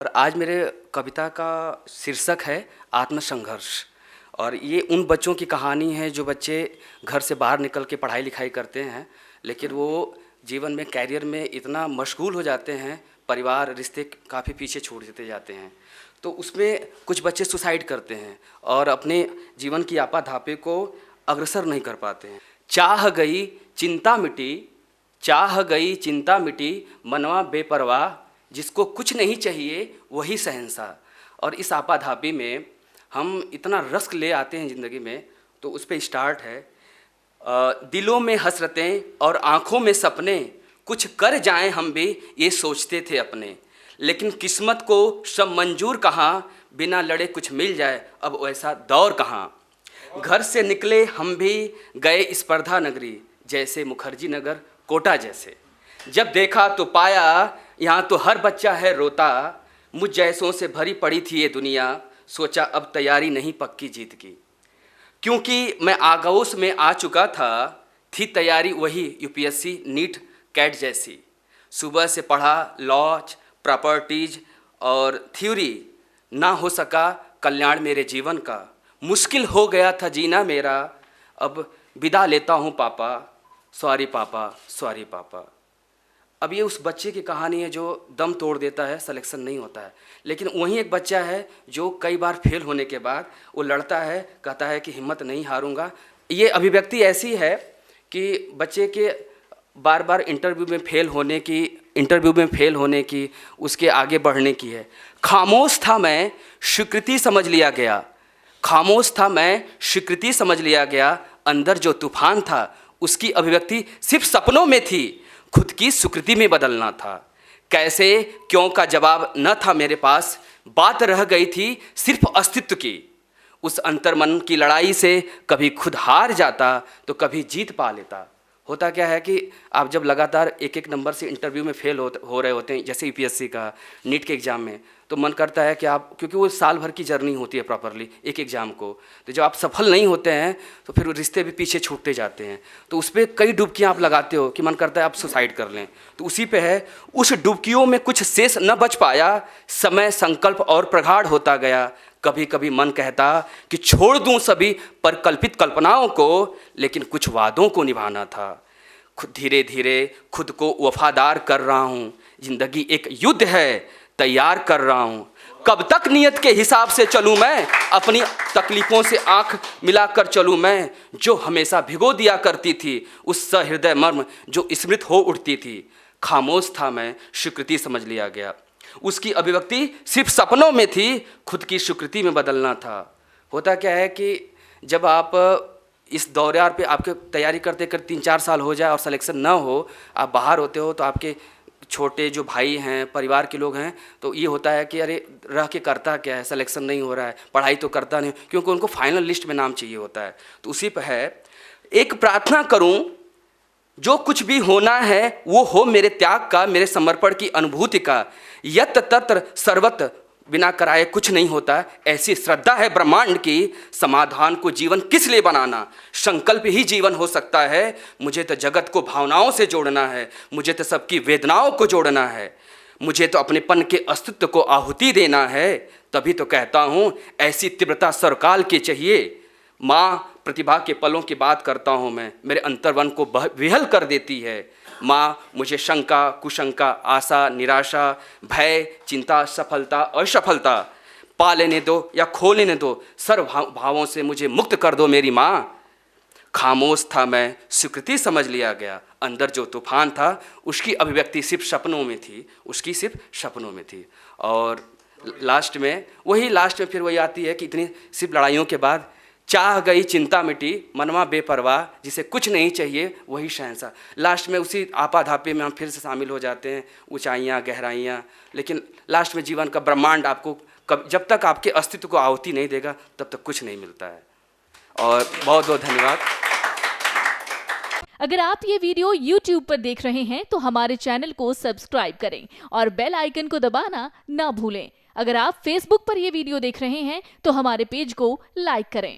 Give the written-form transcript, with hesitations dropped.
और आज मेरे कविता का शीर्षक है आत्मसंघर्ष। और ये उन बच्चों की कहानी है जो बच्चे घर से बाहर निकल के पढ़ाई लिखाई करते हैं, लेकिन वो जीवन में कैरियर में इतना मशगूल हो जाते हैं, परिवार रिश्ते काफ़ी पीछे छूट देते जाते हैं। तो उसमें कुछ बच्चे सुसाइड करते हैं और अपने जीवन की आपाधापी को अग्रसर नहीं कर पाते हैं। चाह गई चिंता मिटी, चाह गई चिंता मिटी, मनवा बेपरवाह, जिसको कुछ नहीं चाहिए वही शहंशाह। और इस आपाधापी में हम इतना रस्क ले आते हैं ज़िंदगी में, तो उस पर स्टार्ट है। दिलों में हसरतें और आँखों में सपने, कुछ कर जाएं हम भी ये सोचते थे अपने, लेकिन किस्मत को सब मंजूर कहाँ, बिना लड़े कुछ मिल जाए अब वैसा दौर कहाँ। घर से निकले हम भी गए स्पर्धा नगरी, जैसे मुखर्जी नगर कोटा जैसे। जब देखा तो पाया यहाँ तो हर बच्चा है रोता, मुझ जैसों से भरी पड़ी थी ये दुनिया, सोचा अब तैयारी नहीं पक्की जीत की। क्योंकि मैं आगोश में आ चुका था, थी तैयारी वही यूपीएससी नीट कैट जैसी। सुबह से पढ़ा लॉज प्रॉपर्टीज और थ्योरी, ना हो सका कल्याण मेरे जीवन का, मुश्किल हो गया था जीना मेरा, अब विदा लेता हूँ पापा, सॉरी पापा सॉरी पापा। अब ये उस बच्चे की कहानी है जो दम तोड़ देता है, सिलेक्शन नहीं होता है। लेकिन वहीं एक बच्चा है जो कई बार फेल होने के बाद वो लड़ता है, कहता है कि हिम्मत नहीं हारूंगा। ये अभिव्यक्ति ऐसी है कि बच्चे के बार बार इंटरव्यू में फेल होने की उसके आगे बढ़ने की है। खामोश था मैं स्वीकृति समझ लिया गया, खामोश था मैं स्वीकृति समझ लिया गया, अंदर जो तूफान था उसकी अभिव्यक्ति सिर्फ सपनों में थी, खुद की स्वीकृति में बदलना था। कैसे क्यों का जवाब न था मेरे पास, बात रह गई थी सिर्फ अस्तित्व की। उस अंतर्मन की लड़ाई से कभी खुद हार जाता तो कभी जीत पा लेता। होता क्या है कि आप जब लगातार एक एक नंबर से इंटरव्यू में फेल हो रहे होते हैं, जैसे यूपीएससी का नीट के एग्ज़ाम में, तो मन करता है कि आप, क्योंकि वो साल भर की जर्नी होती है प्रॉपरली एक एग्ज़ाम को, तो जब आप सफल नहीं होते हैं तो फिर रिश्ते भी पीछे छूटते जाते हैं। तो उस पर कई डुबकियाँ आप लगाते हो कि मन करता है आप सुसाइड कर लें। तो उसी पे है, उस डुबकियों में कुछ शेष न बच पाया, समय संकल्प और प्रगाढ़ होता गया। कभी कभी मन कहता कि छोड़ दूं सभी परिकल्पित कल्पनाओं को, लेकिन कुछ वादों को निभाना था। खुद धीरे धीरे खुद को वफादार कर रहा हूँ, जिंदगी एक युद्ध है तैयार कर रहा हूँ। कब तक नियत के हिसाब से चलूँ मैं, अपनी तकलीफ़ों से आँख मिलाकर चलूँ मैं, जो हमेशा भिगो दिया करती थी उस सहृदय मर्म जो स्मृत हो उठती थी। खामोश था मैं स्वीकृति समझ लिया गया, उसकी अभिव्यक्ति सिर्फ सपनों में थी, खुद की स्वीकृति में बदलना था। होता क्या है कि जब आप इस दौरान पे आपके तैयारी करते करते 3-4 साल हो जाए और सिलेक्शन ना हो, आप बाहर होते हो, तो आपके छोटे जो भाई हैं, परिवार के लोग हैं, तो ये होता है कि अरे रह के करता क्या है, सिलेक्शन नहीं हो रहा है, पढ़ाई तो करता नहीं, क्योंकि उनको फाइनल लिस्ट में नाम चाहिए होता है। तो उसी पर है, एक प्रार्थना करूं जो कुछ भी होना है वो हो मेरे त्याग का, मेरे समर्पण की अनुभूति का। यत्र तत्र सर्वत्र बिना कराए कुछ नहीं होता, ऐसी श्रद्धा है ब्रह्मांड की। समाधान को जीवन किस लिए बनाना, संकल्प ही जीवन हो सकता है। मुझे तो जगत को भावनाओं से जोड़ना है, मुझे तो सबकी वेदनाओं को जोड़ना है, मुझे तो अपनेपन के अस्तित्व को आहुति देना है। तभी तो कहता हूँ ऐसी तीव्रता सरकाल की चाहिए। माँ प्रतिभा के पलों की बात करता हूँ मैं, मेरे अंतर्वन को विहल कर देती है। माँ मुझे शंका कुशंका आशा निराशा भय चिंता सफलता असफलता पा लेने दो या खो लेने दो, सर्व भावों से मुझे मुक्त कर दो मेरी माँ। खामोश था मैं स्वीकृति समझ लिया गया, अंदर जो तूफान था उसकी अभिव्यक्ति सिर्फ सपनों में थी, उसकी सिर्फ सपनों में थी। और लास्ट में फिर वही आती है कि इतनी सिर्फ लड़ाइयों के बाद, चाह गई चिंता मिटी, मनवा बेपरवाह, जिसे कुछ नहीं चाहिए वही शहंशाह। लास्ट में उसी आपाधापी में हम फिर से शामिल हो जाते हैं, ऊंचाइयाँ गहराइयाँ, लेकिन लास्ट में जीवन का ब्रह्मांड आपको जब तक आपके अस्तित्व को आहुति नहीं देगा तब तक कुछ नहीं मिलता है। और बहुत बहुत धन्यवाद। अगर आप ये वीडियो YouTube पर देख रहे हैं तो हमारे चैनल को सब्सक्राइब करें और बेल आइकन को दबाना ना भूलें। अगर आप Facebook पर ये वीडियो देख रहे हैं तो हमारे पेज को लाइक करें।